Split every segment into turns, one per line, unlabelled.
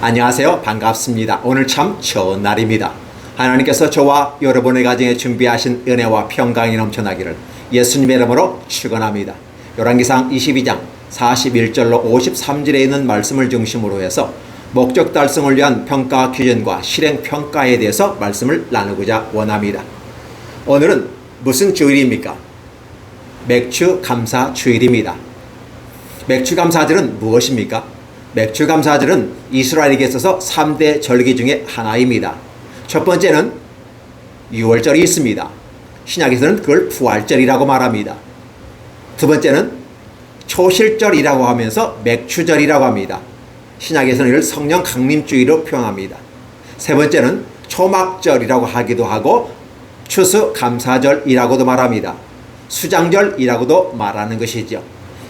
안녕하세요. 반갑습니다. 오늘 참 좋은 날입니다. 하나님께서 저와 여러분의 가정에 준비하신 은혜와 평강이 넘쳐나기를 예수님의 이름으로 축원합니다. 열왕기상 22장 41절로 53절에 있는 말씀을 중심으로 해서 목적 달성을 위한 평가 기준과 실행 평가에 대해서 말씀을 나누고자 원합니다. 오늘은 무슨 주일입니까? 맥주 감사 주일입니다. 맥주 감사절은 무엇입니까? 맥주 감사절은 이스라엘에게 있어서 3대 절기 중에 하나입니다. 첫 번째는 유월절이 있습니다. 신약에서는 그걸 부활절이라고 말합니다. 두 번째는 초실절이라고 하면서 맥주절이라고 합니다. 신약에서는 이를 성령 강림주의로 표현합니다. 세 번째는 초막절이라고 하기도 하고 추수감사절이라고도 말합니다. 수장절이라고도 말하는 것이죠.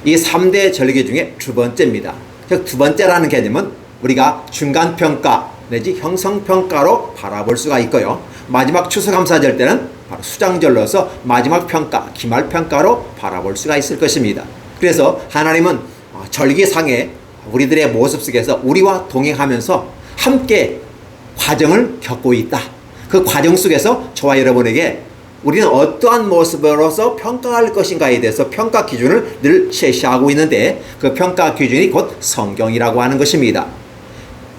이 3대 절기 중에 두 번째입니다. 즉 두 번째라는 개념은 우리가 중간평가 내지 형성평가로 바라볼 수가 있고요. 마지막 추수감사절 때는 바로 수장절로서 마지막 평가, 기말평가로 바라볼 수가 있을 것입니다. 그래서 하나님은 절기상의 우리들의 모습 속에서 우리와 동행하면서 함께 과정을 겪고 있다. 그 과정 속에서 저와 여러분에게 우리는 어떠한 모습으로서 평가할 것인가에 대해서 평가 기준을 늘 제시하고 있는데 그 평가 기준이 곧 성경이라고 하는 것입니다.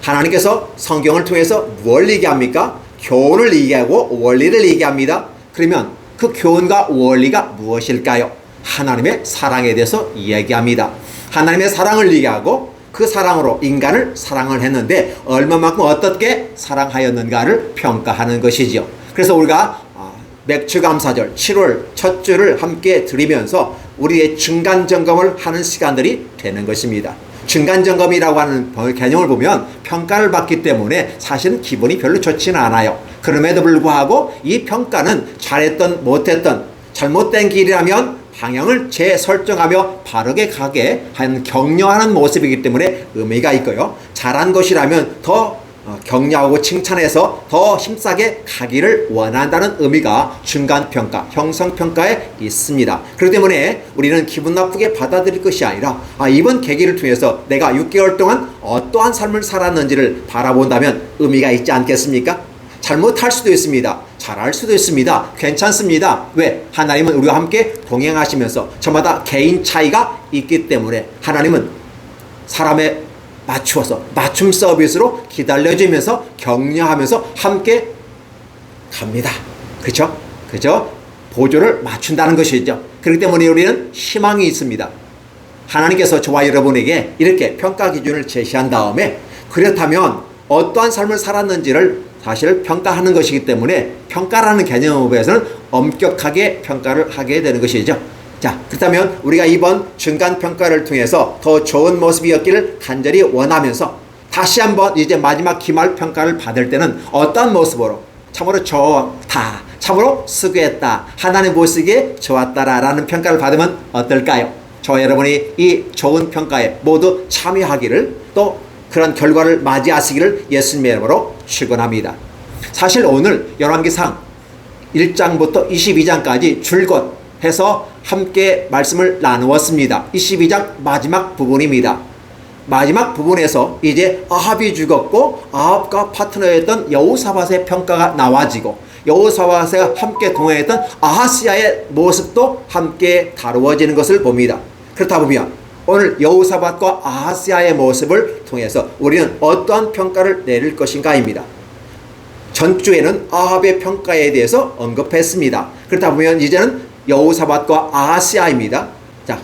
하나님께서 성경을 통해서 뭘 얘기합니까? 교훈을 얘기하고 원리를 얘기합니다. 그러면 그 교훈과 원리가 무엇일까요? 하나님의 사랑에 대해서 이야기합니다. 하나님의 사랑을 얘기하고 그 사랑으로 인간을 사랑을 했는데 얼마만큼 어떻게 사랑하였는가를 평가하는 것이죠. 그래서 우리가 맥주감사절 7월 첫 주를 함께 드리면서 우리의 중간점검을 하는 시간들이 되는 것입니다. 중간점검이라고 하는 개념을 보면 평가를 받기 때문에 사실은 기분이 별로 좋지는 않아요. 그럼에도 불구하고 이 평가는 잘했던 못했던 잘못된 길이라면 방향을 재설정하며 바르게 가게 하는 격려하는 모습이기 때문에 의미가 있고요. 잘한 것이라면 더 격려하고 칭찬해서 더 힘싸게 가기를 원한다는 의미가 중간평가, 형성평가에 있습니다. 그렇기 때문에 우리는 기분 나쁘게 받아들일 것이 아니라 이번 계기를 통해서 내가 6개월 동안 어떠한 삶을 살았는지를 바라본다면 의미가 있지 않겠습니까? 잘못할 수도 있습니다. 잘할 수도 있습니다. 괜찮습니다. 왜? 하나님은 우리와 함께 동행하시면서 저마다 개인 차이가 있기 때문에 하나님은 사람의 맞추어서 맞춤 서비스로 기다려주면서 격려하면서 함께 갑니다. 그렇죠? 그죠? 보조를 맞춘다는 것이죠. 그렇기 때문에 우리는 희망이 있습니다. 하나님께서 저와 여러분에게 이렇게 평가 기준을 제시한 다음에 그렇다면 어떠한 삶을 살았는지를 사실 평가하는 것이기 때문에 평가라는 개념에서는 엄격하게 평가를 하게 되는 것이죠. 자, 그렇다면 우리가 이번 중간평가를 통해서 더 좋은 모습이었기를 간절히 원하면서 다시 한번 이제 마지막 기말평가를 받을 때는 어떤 모습으로 참으로 좋다, 참으로 수고했다, 하나님 보시기에 좋았다라는 평가를 받으면 어떨까요? 저와 여러분이 이 좋은 평가에 모두 참여하기를 또 그런 결과를 맞이하시기를 예수님의 이름으로 축원합니다. 사실 오늘 열왕기상 1장부터 22장까지 줄곧 해서 함께 말씀을 나누었습니다. 22장 마지막 부분입니다. 마지막 부분에서 이제 아합이 죽었고 아합과 파트너였던 여호사밧의 평가가 나와지고 여호사밧과 함께 동행했던 아하스야의 모습도 함께 다루어지는 것을 봅니다. 그렇다 보면 오늘 여호사밧과 아하스야의 모습을 통해서 우리는 어떠한 평가를 내릴 것인가입니다. 전주에는 아합의 평가에 대해서 언급했습니다. 그렇다 보면 이제는 여호사밧과 아하스야입니다. 자,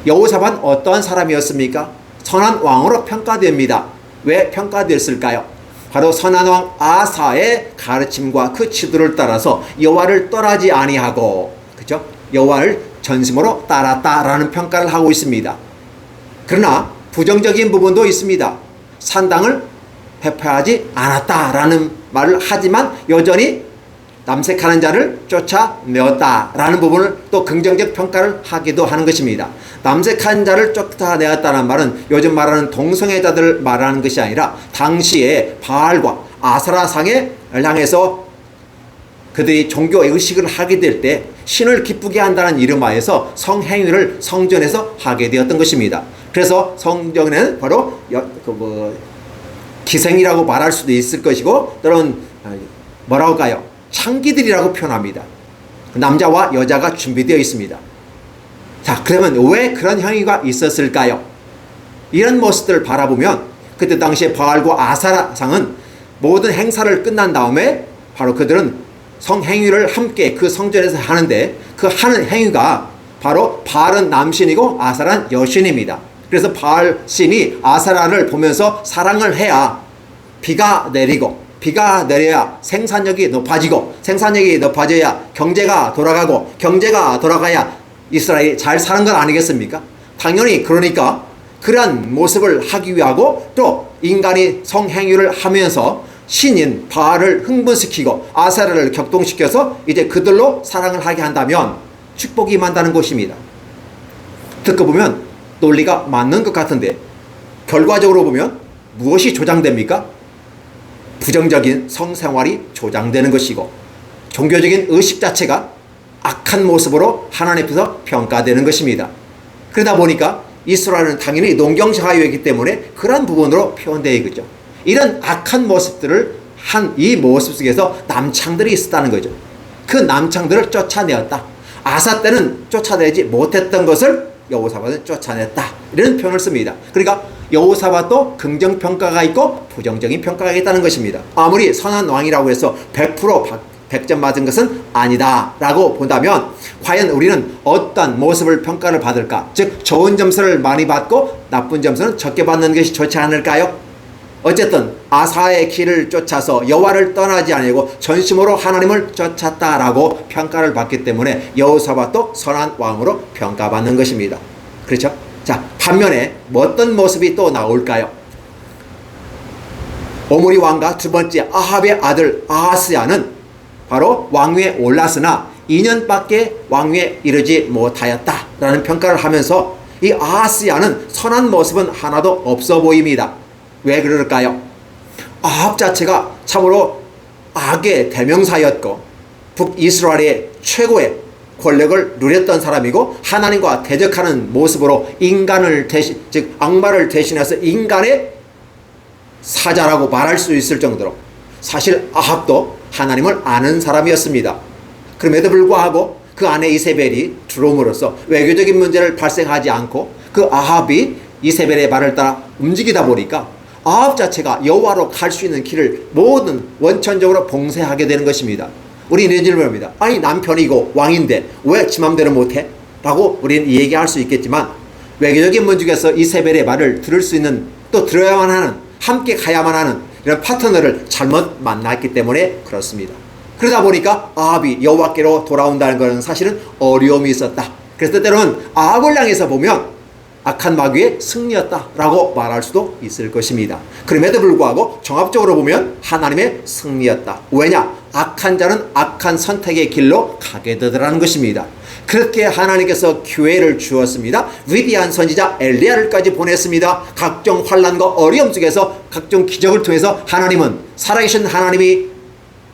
여호사밧은 어떠한 사람이었습니까? 선한 왕으로 평가됩니다. 왜 평가됐을까요? 바로 선한 왕 아사의 가르침과 그 지도를 따라서 여호와를 떠나지 아니하고, 그죠? 여호와를 전심으로 따랐다라는 평가를 하고 있습니다. 그러나 부정적인 부분도 있습니다. 산당을 회포하지 않았다라는 말을 하지만 여전히 남색하는 자를 쫓아내었다라는 부분을 또 긍정적 평가를 하기도 하는 것입니다. 남색한 자를 쫓아내었다는 말은 요즘 말하는 동성애자들을 말하는 것이 아니라 당시에 바알과 아세라상을 향해서 그들이 종교 의식을 하게 될 때 신을 기쁘게 한다는 이름하에서 성행위를 성전에서 하게 되었던 것입니다. 그래서 성전에는 바로 기생이라고 말할 수도 있을 것이고 또는 뭐라고 할까요? 창기들이라고 표현합니다. 남자와 여자가 준비되어 있습니다. 자, 그러면 왜 그런 행위가 있었을까요? 이런 모습들을 바라보면 그때 당시에 바알과 아사라상은 모든 행사를 끝난 다음에 바로 그들은 성행위를 함께 그 성전에서 하는데 그 하는 행위가 바로 바알은 남신이고 아사라는 여신입니다. 그래서 바알 신이 아사라를 보면서 사랑을 해야 비가 내리고 비가 내려야 생산력이 높아지고 생산력이 높아져야 경제가 돌아가고 경제가 돌아가야 이스라엘이 잘 사는 건 아니겠습니까? 당연히 그러니까 그러한 모습을 하기 위하고 또 인간이 성행위를 하면서 신인 바알을 흥분시키고 아사라를 격동시켜서 이제 그들로 사랑을 하게 한다면 축복이 임한다는 것입니다. 듣고 보면 논리가 맞는 것 같은데 결과적으로 보면 무엇이 조장됩니까? 부정적인 성생활이 조장되는 것이고 종교적인 의식 자체가 악한 모습으로 하나님 앞에서 평가되는 것입니다. 그러다 보니까 이스라엘은 당연히 농경사회이기 때문에 그런 부분으로 표현되어 있죠. 이런 악한 모습들을 한 이 모습 속에서 남창들이 있었다는 거죠. 그 남창들을 쫓아내었다. 아사 때는 쫓아내지 못했던 것을 여호사밧은 쫓아냈다. 이런 표현을 씁니다. 그러니까 여호사밧도 긍정평가가 있고 부정적인 평가가 있다는 것입니다. 아무리 선한 왕이라고 해서 100% 100점 맞은 것은 아니다 라고 본다면 과연 우리는 어떤 모습을 평가를 받을까? 즉 좋은 점수를 많이 받고 나쁜 점수는 적게 받는 것이 좋지 않을까요? 어쨌든 아사의 길을 쫓아서 여호와를 떠나지 아니고 전심으로 하나님을 쫓았다라고 평가를 받기 때문에 여호사밧도 선한 왕으로 평가받는 것입니다. 그렇죠? 자, 반면에 어떤 모습이 또 나올까요? 오므리 왕과 두 번째 아합의 아들 아하스야는 바로 왕위에 올랐으나 2년밖에 왕위에 이르지 못하였다라는 평가를 하면서 이 아하스야는 선한 모습은 하나도 없어 보입니다. 왜 그럴까요? 아합 자체가 참으로 악의 대명사였고 북이스라엘의 최고의 권력을 누렸던 사람이고 하나님과 대적하는 모습으로 인간을 대신 즉 악마를 대신해서 인간의 사자라고 말할 수 있을 정도로 사실 아합도 하나님을 아는 사람이었습니다. 그럼에도 불구하고 그 안에 이세벨이 들어옴으로써 외교적인 문제를 발생하지 않고 그 아합이 이세벨의 말을 따라 움직이다 보니까 아합 자체가 여호와로 갈 수 있는 길을 모든 원천적으로 봉쇄하게 되는 것입니다. 우리는 이런 질문을 합니다. 아니 남편이고 왕인데 왜 지 맘대로 못해? 라고 우리는 얘기할 수 있겠지만 외교적인 문제에서 이세벨의 말을 들을 수 있는 또 들어야만 하는 함께 가야만 하는 이런 파트너를 잘못 만났기 때문에 그렇습니다. 그러다 보니까 아합이 여호와께로 돌아온다는 것은 사실은 어려움이 있었다. 그래서 때로는 아합을 향해서 보면 악한 마귀의 승리였다라고 말할 수도 있을 것입니다. 그럼에도 불구하고 종합적으로 보면 하나님의 승리였다. 왜냐? 악한 자는 악한 선택의 길로 가게 되더라는 것입니다. 그렇게 하나님께서 기회를 주었습니다. 위대한 선지자 엘리야를까지 보냈습니다. 각종 환난과 어려움 속에서 각종 기적을 통해서 하나님은 살아계신 하나님이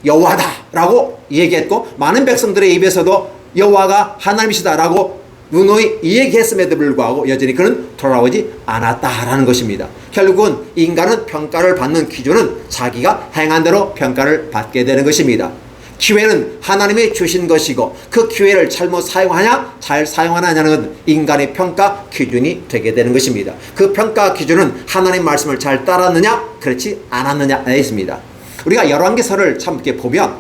여호와다라고 얘기했고 많은 백성들의 입에서도 여호와가 하나님이시다라고 누누이 이야기했음에도 불구하고 여전히 그는 돌아오지 않았다라는 것입니다. 결국은 인간은 평가를 받는 기준은 자기가 행한 대로 평가를 받게 되는 것입니다. 기회는 하나님이 주신 것이고 그 기회를 잘못 사용하냐 잘 사용하느냐는 건 인간의 평가 기준이 되게 되는 것입니다. 그 평가 기준은 하나님 말씀을 잘 따랐느냐 그렇지 않았느냐에 있습니다. 우리가 열왕기서를 참 이렇게 보면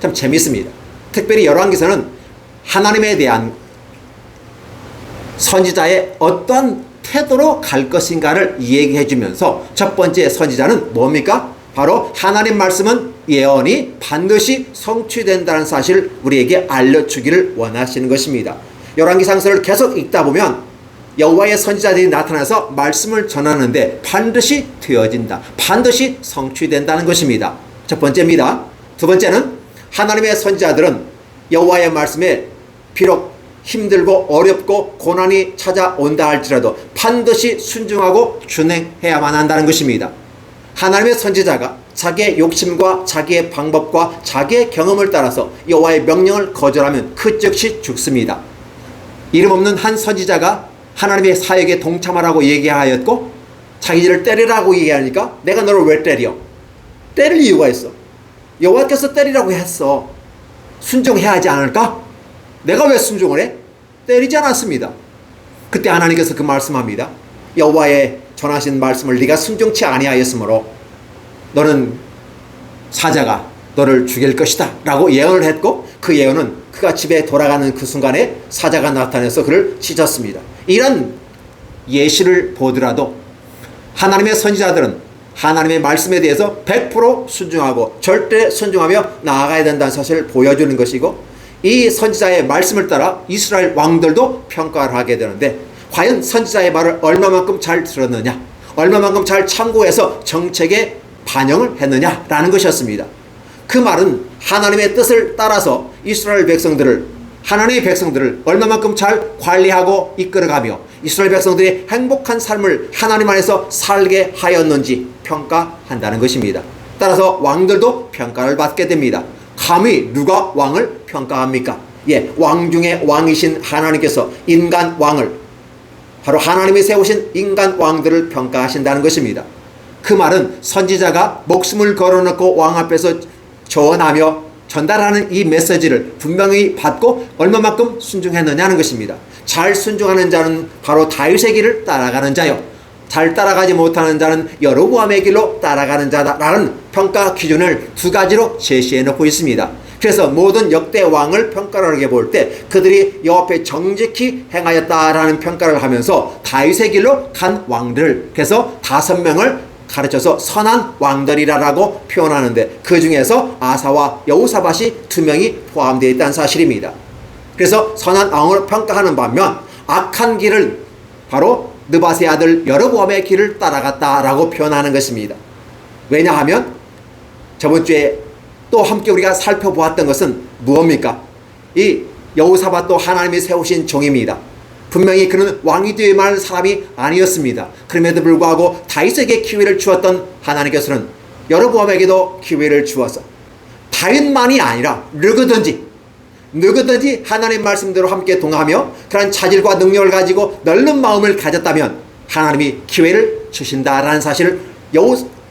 참 재밌습니다. 특별히 열왕기서는 하나님에 대한 선지자의 어떤 태도로 갈 것인가를 얘기해 주면서 첫 번째 선지자는 뭡니까? 바로 하나님 말씀은 예언이 반드시 성취된다는 사실을 우리에게 알려주기를 원하시는 것입니다. 열왕기상서를 계속 읽다 보면 여호와의 선지자들이 나타나서 말씀을 전하는데 반드시 되어진다. 반드시 성취된다는 것입니다. 첫 번째입니다. 두 번째는 하나님의 선지자들은 여호와의 말씀에 비록 힘들고 어렵고 고난이 찾아온다 할지라도 반드시 순종하고 준행해야만 한다는 것입니다. 하나님의 선지자가 자기의 욕심과 자기의 방법과 자기의 경험을 따라서 여호와의 명령을 거절하면 그 즉시 죽습니다. 이름 없는 한 선지자가 하나님의 사역에 동참하라고 얘기하였고 자기를 때리라고 얘기하니까 내가 너를 왜 때려? 때릴 이유가 있어. 여호와께서 때리라고 했어. 순종해야 하지 않을까? 내가 왜 순종을 해? 때리지 않았습니다. 그때 하나님께서 그 말씀합니다. 여호와의 전하신 말씀을 네가 순종치 아니하였으므로 너는 사자가 너를 죽일 것이다 라고 예언을 했고, 그 예언은 그가 집에 돌아가는 그 순간에 사자가 나타나서 그를 찢었습니다. 이런 예시를 보더라도 하나님의 선지자들은 하나님의 말씀에 대해서 100% 순종하고 절대 순종하며 나아가야 된다는 사실을 보여주는 것이고, 이 선지자의 말씀을 따라 이스라엘 왕들도 평가를 하게 되는데, 과연 선지자의 말을 얼마만큼 잘 들었느냐, 얼마만큼 잘 참고해서 정책에 반영을 했느냐라는 것이었습니다. 그 말은 하나님의 뜻을 따라서 이스라엘 백성들을, 하나님의 백성들을 얼마만큼 잘 관리하고 이끌어가며 이스라엘 백성들이 행복한 삶을 하나님 안에서 살게 하였는지 평가한다는 것입니다. 따라서 왕들도 평가를 받게 됩니다. 감히 누가 왕을 평가합니까? 왕 중에 왕이신 하나님께서 인간 왕을, 바로 하나님이 세우신 인간 왕들을 평가하신다는 것입니다. 그 말은 선지자가 목숨을 걸어놓고 왕 앞에서 전하며 전달하는 이 메시지를 분명히 받고 얼마만큼 순종했느냐는 것입니다. 잘 순종하는 자는 바로 다윗의 길을 따라가는 자요, 잘 따라가지 못하는 자는 여로보암의 길로 따라가는 자다라는 평가 기준을 두 가지로 제시해 놓고 있습니다. 그래서 모든 역대 왕을 평가를 해볼 때 그들이 여호와 앞에 정직히 행하였다라는 평가를 하면서 다윗의 길로 간 왕들, 그래서 5명을 가르쳐서 선한 왕들이라고 표현하는데, 그 중에서 아사와 여호사밧이 2명이 포함되어 있다는 사실입니다. 그래서 선한 왕을 평가하는 반면 악한 길을, 바로 느밧의 아들 여로보암의 길을 따라갔다라고 표현하는 것입니다. 왜냐하면 저번 주에 또 함께 우리가 살펴보았던 것은 무엇입니까? 이 여호사밧도 하나님이 세우신 종입니다. 분명히 그는 왕이 되어야 할 사람이 아니었습니다. 그럼에도 불구하고 다윗에게 기회를 주었던 하나님께서는 여로보암에게도 기회를 주어서 다윗만이 아니라 누구든지 하나님 말씀대로 함께 동하며 그런 자질과 능력을 가지고 넓은 마음을 가졌다면 하나님이 기회를 주신다라는 사실을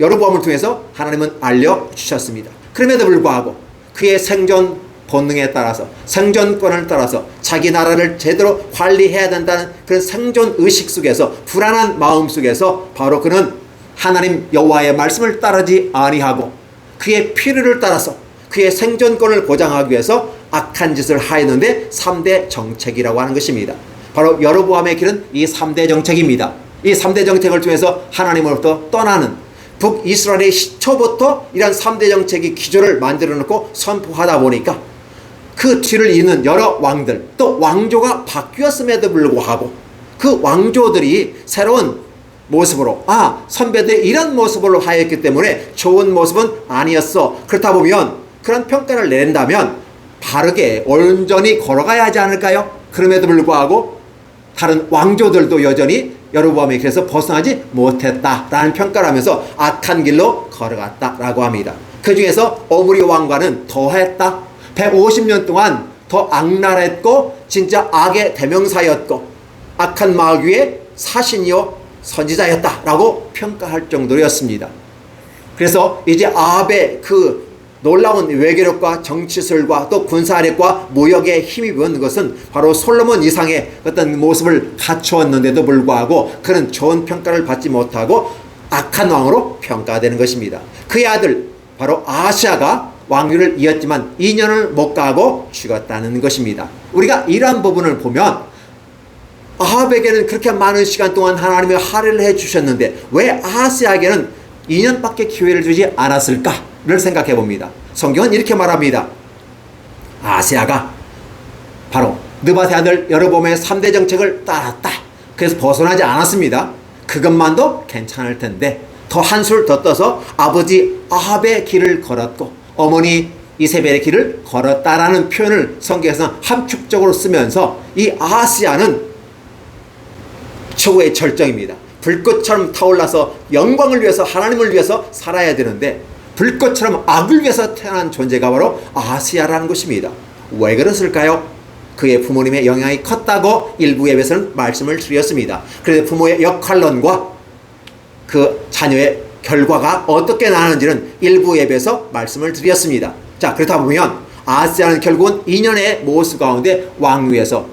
여로보암을 통해서 하나님은 알려주셨습니다. 그럼에도 불구하고 그의 생존 본능에 따라서, 생존권을 따라서 자기 나라를 제대로 관리해야 된다는 그런 생존 의식 속에서, 불안한 마음 속에서 바로 그는 하나님 여호와의 말씀을 따르지 아니하고 그의 필요를 따라서 그의 생존권을 보장하기 위해서 악한 짓을 하였는데 3대 정책이라고 하는 것입니다. 바로 여로보암의 길은 이 3대 정책입니다. 이 3대 정책을 통해서 하나님으로부터 떠나는, 북이스라엘의 시초부터 이런 3대 정책이 기조를 만들어 놓고 선포하다 보니까 그 뒤를 잇는 여러 왕들, 또 왕조가 바뀌었음에도 불구하고 그 왕조들이 새로운 모습으로, 선배들이 이런 모습으로 하였기 때문에 좋은 모습은 아니었어, 그렇다 보면 그런 평가를 내린다면 바르게 온전히 걸어가야 하지 않을까요? 그럼에도 불구하고 다른 왕조들도 여전히 여로보암의 길에서 벗어나지 못했다라는 평가를 하면서 악한 길로 걸어갔다라고 합니다. 그 중에서 오므리 왕과는 더했다. 150년 동안 더 악랄했고 진짜 악의 대명사였고 악한 마귀의 사신이요 선지자였다라고 평가할 정도였습니다. 그래서 이제 아합의 그 놀라운 외교력과 정치술과 또 군사력과 무역에 힘입은 것은 바로 솔로몬 이상의 어떤 모습을 갖추었는데도 불구하고 그는 좋은 평가를 받지 못하고 악한 왕으로 평가되는 것입니다. 그의 아들 바로 아하시아가 왕위를 이었지만 2년을 못 가고 죽었다는 것입니다. 우리가 이러한 부분을 보면 아합에게는 그렇게 많은 시간 동안 하나님이 할애를 해주셨는데 왜 아하시아에게는 2년밖에 기회를 주지 않았을까를 생각해 봅니다. 성경은 이렇게 말합니다. 아하시아가 바로 느밧의 아들 여로보암의 3대 정책을 따랐다. 그래서 벗어나지 않았습니다. 그것만도 괜찮을 텐데 더 한술 더 떠서 아버지 아합의 길을 걸었고 어머니 이세벨의 길을 걸었다라는 표현을 성경에서는 함축적으로 쓰면서 이 아하시아는 최고의 절정입니다. 불꽃처럼 타올라서 영광을 위해서 하나님을 위해서 살아야 되는데 불꽃처럼 악을 위해서 태어난 존재가 바로 아하시아라는 것입니다. 왜 그랬을까요? 그의 부모님의 영향이 컸다고 일부 예배에서는 말씀을 드렸습니다. 그래서 부모의 역할론과 그 자녀의 결과가 어떻게 나는지는 일부 예배에서 말씀을 드렸습니다. 자, 그렇다 보면 아하스야는 결국은 2년의 모습 가운데 왕위에서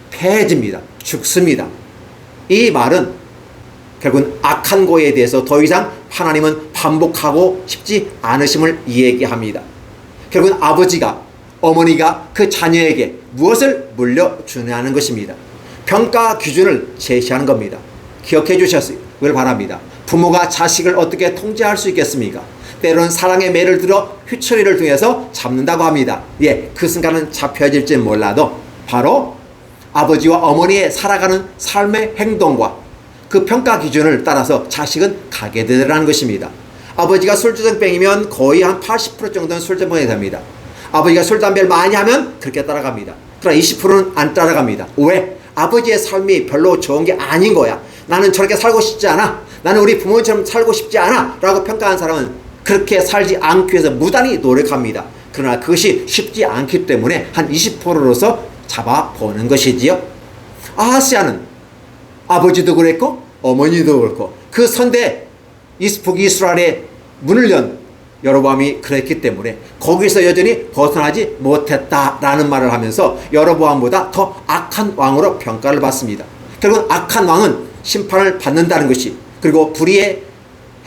패해집니다. 죽습니다. 이 말은 결국은 악한 거에 대해서 더 이상 하나님은 반복하고 싶지 않으심을 얘기합니다. 결국은 아버지가, 어머니가 그 자녀에게 무엇을 물려주냐는 것입니다. 평가 기준을 제시하는 겁니다. 기억해 주셨길 바랍니다. 부모가 자식을 어떻게 통제할 수 있겠습니까? 때로는 사랑의 매를 들어 휘처리를 통해서 잡는다고 합니다. 예, 그 순간은 잡혀질지 몰라도 바로 아버지와 어머니의 살아가는 삶의 행동과 그 평가 기준을 따라서 자식은 가게 되더라는 것입니다. 아버지가 술주정뱅이면 거의 한 80% 정도는 술주정뱅이 됩니다. 아버지가 술, 담배를 많이 하면 그렇게 따라갑니다. 그러나 20%는 안 따라갑니다. 왜? 아버지의 삶이 별로 좋은 게 아닌 거야. 나는 저렇게 살고 싶지 않아. 나는 우리 부모님처럼 살고 싶지 않아. 라고 평가한 사람은 그렇게 살지 않기 위해서 무단히 노력합니다. 그러나 그것이 쉽지 않기 때문에 한 20%로서 잡아보는 것이지요. 아하스야는 아버지도 그랬고 어머니도 그렇고 그 선대 북이스라엘의 문을 연 여로보암이 그랬기 때문에 거기서 여전히 벗어나지 못했다라는 말을 하면서 여로보암보다 더 악한 왕으로 평가를 받습니다. 결국 악한 왕은 심판을 받는다는 것이, 그리고 불의의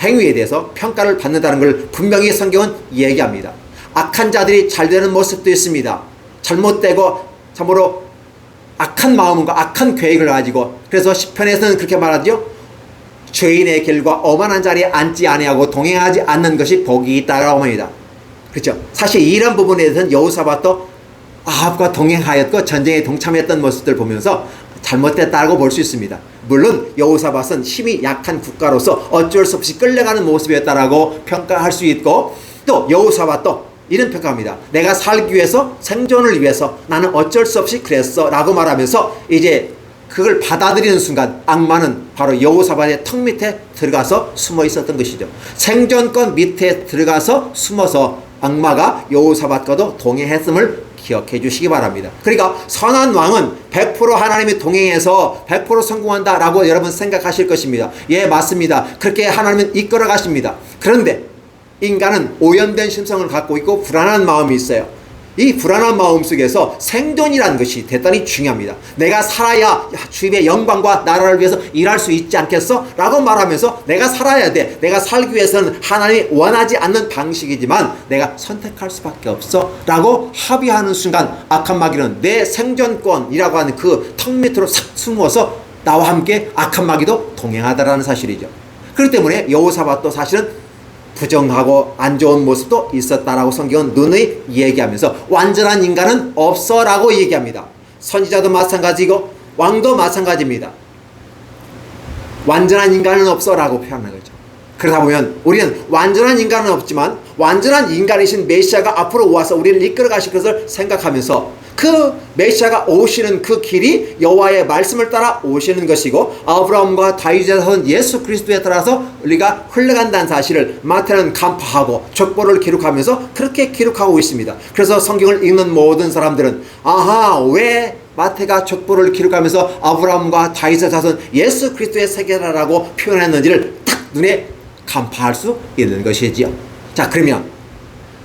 행위에 대해서 평가를 받는다는 걸 분명히 성경은 얘기합니다. 악한 자들이 잘 되는 모습도 있습니다. 잘못되고 참으로 악한 마음과 악한 계획을 가지고, 그래서 시편에서는 그렇게 말하죠. 죄인의 길과 오만한 자리에 앉지 아니하고 동행하지 않는 것이 복이 있다라고 합니다. 그렇죠? 사실 이런 부분에 대해서는 여호사밧도 아합과 동행하였고 전쟁에 동참했던 모습들 보면서 잘못됐다고 볼 수 있습니다. 물론 여호사밧은 힘이 약한 국가로서 어쩔 수 없이 끌려가는 모습이었다라고 평가할 수 있고, 또 여호사밧도 이런 평가합니다. 내가 살기 위해서, 생존을 위해서 나는 어쩔 수 없이 그랬어 라고 말하면서 이제 그걸 받아들이는 순간 악마는 바로 여호사밧의 턱 밑에 들어가서 숨어 있었던 것이죠. 생존권 밑에 들어가서 숨어서 악마가 여호사밧과도 동행했음을 기억해 주시기 바랍니다. 그러니까 선한 왕은 100% 하나님이 동행해서 100% 성공한다라고 여러분 생각하실 것입니다. 예, 맞습니다. 그렇게 하나님은 이끌어 가십니다. 그런데 인간은 오염된 심성을 갖고 있고 불안한 마음이 있어요. 이 불안한 마음 속에서 생존이라는 것이 대단히 중요합니다. 내가 살아야 주님의 영광과 나라를 위해서 일할 수 있지 않겠어? 라고 말하면서 내가 살아야 돼. 내가 살기 위해서는 하나님이 원하지 않는 방식이지만 내가 선택할 수밖에 없어 라고 합의하는 순간 악한 마귀는 내 생존권이라고 하는 그 턱 밑으로 싹 숨어서 나와 함께 악한 마귀도 동행하다라는 사실이죠. 그렇기 때문에 여호사밧도 사실은 부정하고 안 좋은 모습도 있었다라고 성경은 누누이 얘기하면서 완전한 인간은 없어라고 얘기합니다. 선지자도 마찬가지고 왕도 마찬가지입니다. 완전한 인간은 없어라고 표현하는 거죠. 그러다 보면 우리는 완전한 인간은 없지만 완전한 인간이신 메시아가 앞으로 와서 우리를 이끌어 가실 것을 생각하면서 그 메시아가 오시는 그 길이 여호와의 말씀을 따라 오시는 것이고 아브라함과 다윗의 자손 예수 그리스도에 따라서 우리가 흘러간다는 사실을 마태는 간파하고 족보를 기록하면서 그렇게 기록하고 있습니다. 그래서 성경을 읽는 모든 사람들은 아하, 왜 마태가 족보를 기록하면서 아브라함과 다윗의 자손 예수 그리스도의 세계라고 표현했는지를 딱 눈에 간파할 수 있는 것이지요. 자, 그러면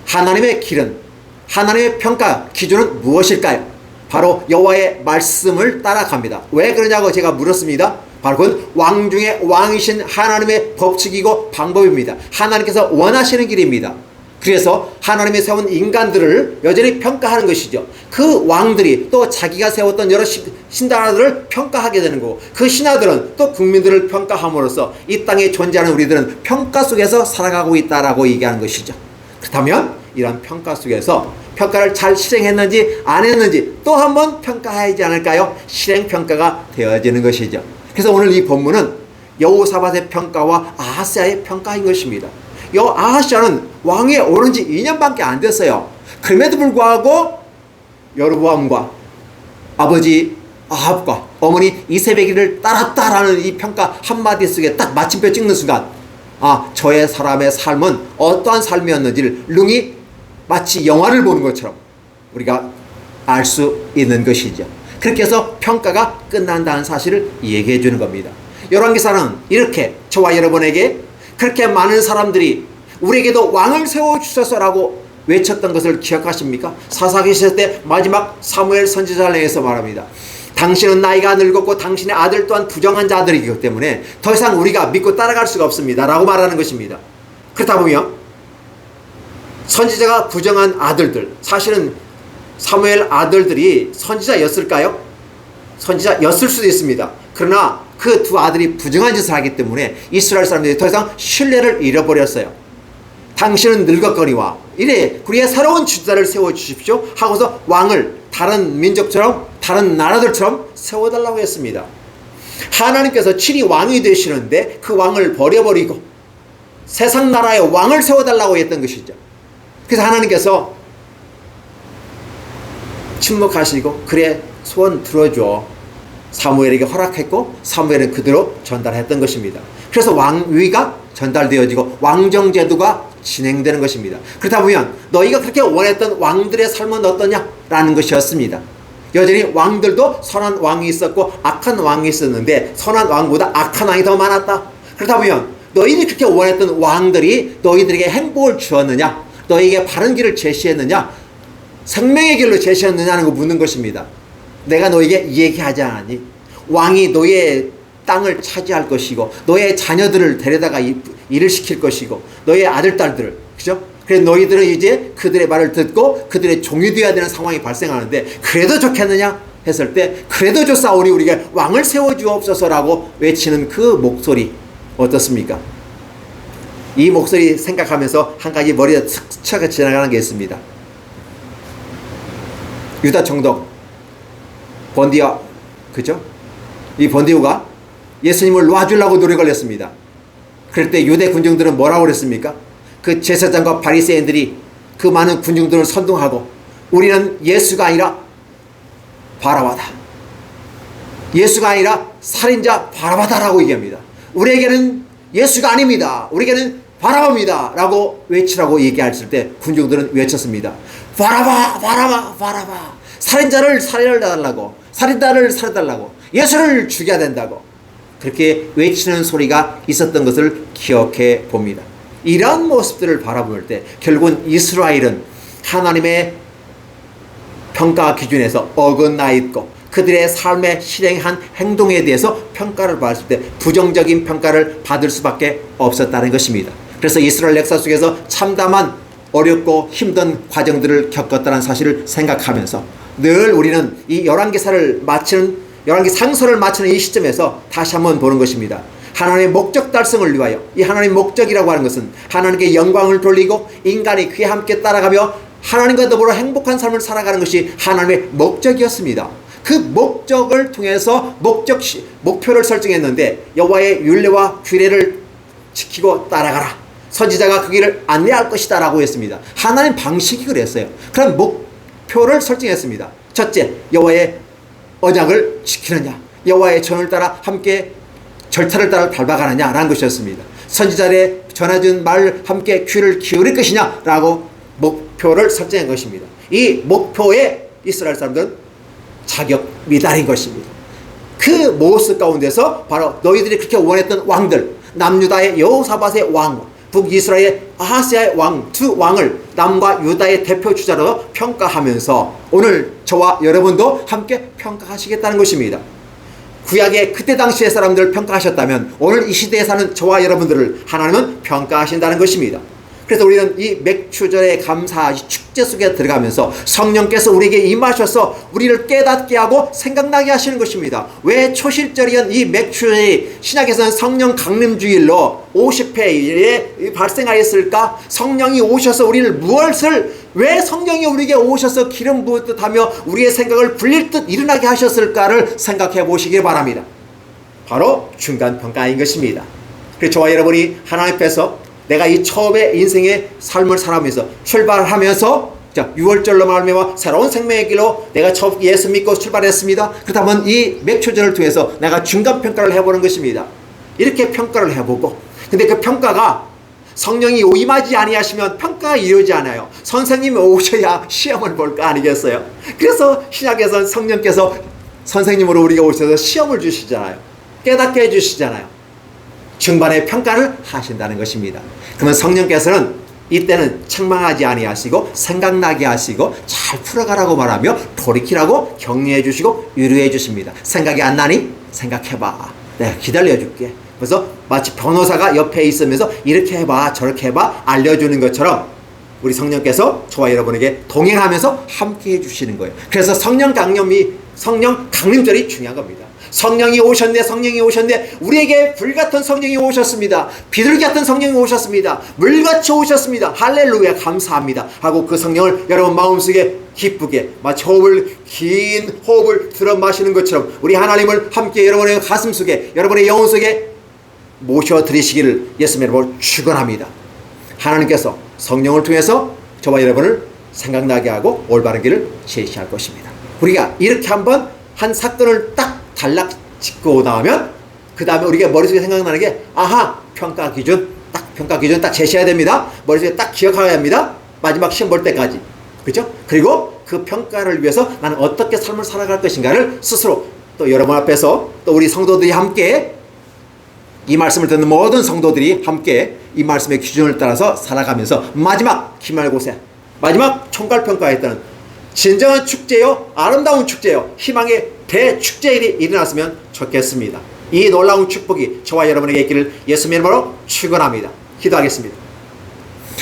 하나님의 길은, 하나님의 평가 기준은 무엇일까요? 바로 여호와의 말씀을 따라갑니다. 왜 그러냐고 제가 물었습니다. 바로 그건 왕 중에 왕이신 하나님의 법칙이고 방법입니다. 하나님께서 원하시는 길입니다. 그래서 하나님이 세운 인간들을 여전히 평가하는 것이죠. 그 왕들이 또 자기가 세웠던 여러 신나라들을 평가하게 되는 거고, 그 신하들은 또 국민들을 평가함으로써 이 땅에 존재하는 우리들은 평가 속에서 살아가고 있다라고 얘기하는 것이죠. 그렇다면 이런 평가 속에서 평가를 잘 실행했는지 안 했는지 또 한번 평가해야 하지 않을까요? 실행평가가 되어지는 것이죠. 그래서 오늘 이 본문은 여호사밧의 평가와 아하스야의 평가인 것입니다. 아하스야는 왕위에 오른 지 2년밖에 안 됐어요. 그럼에도 불구하고 여로보암과 아버지 아합과 어머니 이세벨을 따랐다라는 이 평가 한마디 속에 딱 마침표 찍는 순간, 아, 저의 사람의 삶은 어떠한 삶이었는지를 능히 마치 영화를 보는 것처럼 우리가 알 수 있는 것이죠. 그렇게 해서 평가가 끝난다는 사실을 얘기해 주는 겁니다. 열왕기사는 이렇게 저와 여러분에게 그렇게 많은 사람들이 우리에게도 왕을 세워주소서라고 외쳤던 것을 기억하십니까? 사사기 시대 때 마지막 사무엘 선지자를 통해서 말합니다. 당신은 나이가 늙었고 당신의 아들 또한 부정한 자들이기 때문에 더 이상 우리가 믿고 따라갈 수가 없습니다 라고 말하는 것입니다. 그렇다 보면 선지자가 부정한 아들들, 사실은 사무엘 아들들이 선지자였을까요? 선지자였을 수도 있습니다. 그러나 그 두 아들이 부정한 짓을 하기 때문에 이스라엘 사람들이 더 이상 신뢰를 잃어버렸어요. 당신은 늙었거니와 이래 우리의 새로운 지도자를 세워주십시오 하고서 왕을 다른 민족처럼 다른 나라들처럼 세워달라고 했습니다. 하나님께서 친히 왕이 되시는데 그 왕을 버려버리고 세상 나라의 왕을 세워달라고 했던 것이죠. 그래서 하나님께서 침묵하시고 그래 소원 들어줘 사무엘에게 허락했고 사무엘은 그대로 전달했던 것입니다. 그래서 왕위가 전달되어지고 왕정제도가 진행되는 것입니다. 그렇다 보면 너희가 그렇게 원했던 왕들의 삶은 어떠냐라는 것이었습니다. 여전히 왕들도 선한 왕이 있었고 악한 왕이 있었는데 선한 왕보다 악한 왕이 더 많았다. 그렇다 보면 너희들이 그렇게 원했던 왕들이 너희들에게 행복을 주었느냐, 너희에게 바른 길을 제시했느냐, 생명의 길로 제시했느냐는 거 묻는 것입니다. 내가 너에게 얘기하지 않았니? 왕이 너의 땅을 차지할 것이고 너의 자녀들을 데려다가 일을 시킬 것이고 너의 아들 딸들을, 그죠? 그래서 너희들은 이제 그들의 말을 듣고 그들의 종이 되어야 되는 상황이 발생하는데 그래도 좋겠느냐 했을 때 그래도 좋사오니 우리가 왕을 세워주옵소서라고 외치는 그 목소리 어떻습니까? 이 목소리 생각하면서 한 가지 머리에 스쳐 지나가는 게 있습니다. 유다 총독 번디아, 그죠? 이 번디오가 예수님을 놔주려고 노력을 했습니다. 그럴 때 유대 군중들은 뭐라고 그랬습니까? 그 제사장과 바리새인들이 그 많은 군중들을 선동하고 우리는 예수가 아니라 바라바다, 예수가 아니라 살인자 바라바다라고 얘기합니다. 우리에게는 예수가 아닙니다, 우리에게는 바라바입니다 라고 외치라고 얘기했을 때 군중들은 외쳤습니다. 바라바 바라바 바라바, 살인자를 살해달라고, 살인자를 살해달라고, 예수를 죽여야 된다고 그렇게 외치는 소리가 있었던 것을 기억해 봅니다. 이러한 모습들을 바라볼 때 결국은 이스라엘은 하나님의 평가 기준에서 어긋나 있고 그들의 삶에 실행한 행동에 대해서 평가를 받았을 때 부정적인 평가를 받을 수밖에 없었다는 것입니다. 그래서 이스라엘 역사 속에서 참담한 어렵고 힘든 과정들을 겪었다는 사실을 생각하면서 늘 우리는 이 열왕기사를 마치는, 열왕기 상서를 마치는 이 시점에서 다시 한번 보는 것입니다. 하나님의 목적 달성을 위하여, 이 하나님의 목적이라고 하는 것은 하나님께 영광을 돌리고 인간이 그에 함께 따라가며 하나님과 더불어 행복한 삶을 살아가는 것이 하나님의 목적이었습니다. 그 목적을 통해서 목표를 설정했는데 여호와의 율례와 규례를 지키고 따라가라, 선지자가 그 길을 안내할 것이다 라고 했습니다. 하나님 방식이 그랬어요. 그런 목표를 설정했습니다. 첫째, 여호와의 언약을 지키느냐, 여호와의 전을 따라 함께 절차를 따라 밟아가느냐 라는 것이었습니다. 선지자의 전해준 말 함께 귀를 기울일 것이냐 라고 목표를 설정한 것입니다. 이 목표에 이스라엘 사람들은 자격 미달인 것입니다. 그 모습 가운데서 바로 너희들이 그렇게 원했던 왕들, 남유다의 여호사밧의 왕, 북이스라엘의 아하스야의 왕, 두 왕을 남과 유다의 대표 주자로 평가하면서 오늘 저와 여러분도 함께 평가하시겠다는 것입니다. 구약의 그때 당시의 사람들을 평가하셨다면 오늘 이 시대에 사는 저와 여러분들을 하나님은 평가하신다는 것입니다. 그래서 우리는 이 맥추절의 감사 축제 속에 들어가면서 성령께서 우리에게 임하셔서 우리를 깨닫게 하고 생각나게 하시는 것입니다. 왜 초실절이던 이 맥추절이 신약에서는 성령 강림주일로 50회에 발생하였을까? 성령이 오셔서 우리를 무엇을, 왜 성령이 우리에게 오셔서 기름 부을 듯 하며 우리의 생각을 불릴 듯 일어나게 하셨을까를 생각해 보시기 바랍니다. 바로 중간평가인 것입니다. 그래서 저와 여러분이 하나님 앞에서 내가 이 처음에 인생의 삶을 살아가면서 출발하면서 6월절로 말미암아 새로운 생명의 길로 내가 처음 예수 믿고 출발했습니다. 그렇다면 이 맥추절을 통해서 내가 중간평가를 해보는 것입니다. 이렇게 평가를 해보고, 근데 그 평가가 성령이 임하지 아니하시면 평가가 이루어지지 않아요. 선생님이 오셔야 시험을 볼 거 아니겠어요? 그래서 신약에서는 성령께서 선생님으로 우리가 오셔서 시험을 주시잖아요. 깨닫게 해주시잖아요. 중반에 평가를 하신다는 것입니다. 그러면 성령께서는 이때는 책망하지 아니하시고 생각나게 하시고 잘 풀어가라고 말하며 돌이키라고 격려해 주시고 위로해 주십니다. 생각이 안 나니? 생각해봐. 내가 기다려줄게. 그래서 마치 변호사가 옆에 있으면서 이렇게 해봐 저렇게 해봐 알려주는 것처럼 우리 성령께서 저와 여러분에게 동행하면서 함께 해주시는 거예요. 그래서 성령 강림절이 중요한 겁니다. 성령이 오셨네, 성령이 오셨네. 우리에게 불같은 성령이 오셨습니다. 비둘기 같은 성령이 오셨습니다. 물같이 오셨습니다. 할렐루야, 감사합니다. 하고 그 성령을 여러분 마음속에 기쁘게 마치 긴 호흡을 들어 마시는 것처럼 우리 하나님을 함께 여러분의 가슴 속에, 여러분의 영혼 속에 모셔드리시기를 예수님으로 축원합니다. 하나님께서 성령을 통해서 저와 여러분을 생각나게 하고 올바른 길을 제시할 것입니다. 우리가 이렇게 한번 한 사건을 딱 단락 짓고 나오면 그 다음에 우리가 머릿속에 생각나는 게 아하, 평가 기준 딱 제시해야 됩니다. 머릿속에 딱 기억해야 합니다. 마지막 시험 볼 때까지. 그렇죠? 그리고 그 평가를 위해서 나는 어떻게 삶을 살아갈 것인가를 스스로 또 여러분 앞에서 또 우리 성도들이 함께 이 말씀을 듣는 모든 성도들이 함께 이 말씀의 기준을 따라서 살아가면서 마지막 기말고사, 마지막 총괄평가에 따른 진정한 축제요, 아름다운 축제요, 희망의 대축제일이 일어났으면 좋겠습니다. 이 놀라운 축복이 저와 여러분에게 있기를 예수님의 이름으로 축원합니다. 기도하겠습니다.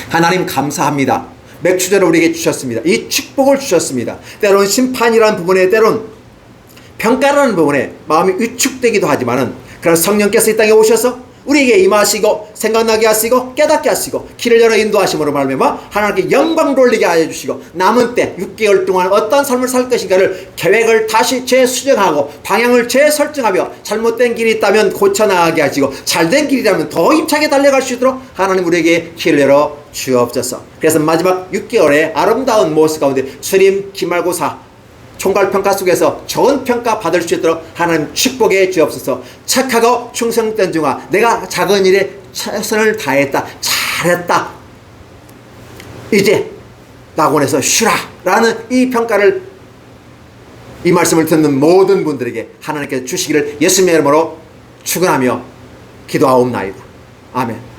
하나님 감사합니다. 맥주전을 우리에게 주셨습니다. 이 축복을 주셨습니다. 때로는 심판이라는 부분에, 때로는 평가라는 부분에 마음이 위축되기도 하지만은 그런 성령께서 이 땅에 오셔서 우리에게 임하시고 생각나게 하시고 깨닫게 하시고 길을 열어 인도하심으로 말미암아 하나님께 영광 돌리게 하여 주시고 남은 때 6개월 동안 어떤 삶을 살 것인가를 계획을 다시 재수정하고 방향을 재설정하며 잘못된 길이 있다면 고쳐나가게 하시고 잘된 길이라면 더 힘차게 달려갈 수 있도록 하나님 우리에게 길을 열어 주옵소서. 그래서 마지막 6개월의 아름다운 모습 가운데 주님 기말고사 총괄평가 속에서 좋은 평가 받을 수 있도록 하나님 축복해 주옵소서. 착하고 충성된 종아, 내가 작은 일에 최선을 다했다, 잘했다, 이제 낙원에서 쉬라 라는 이 평가를, 이 말씀을 듣는 모든 분들에게 하나님께서 주시기를 예수님의 이름으로 축원하며 기도하옵나이다. 아멘.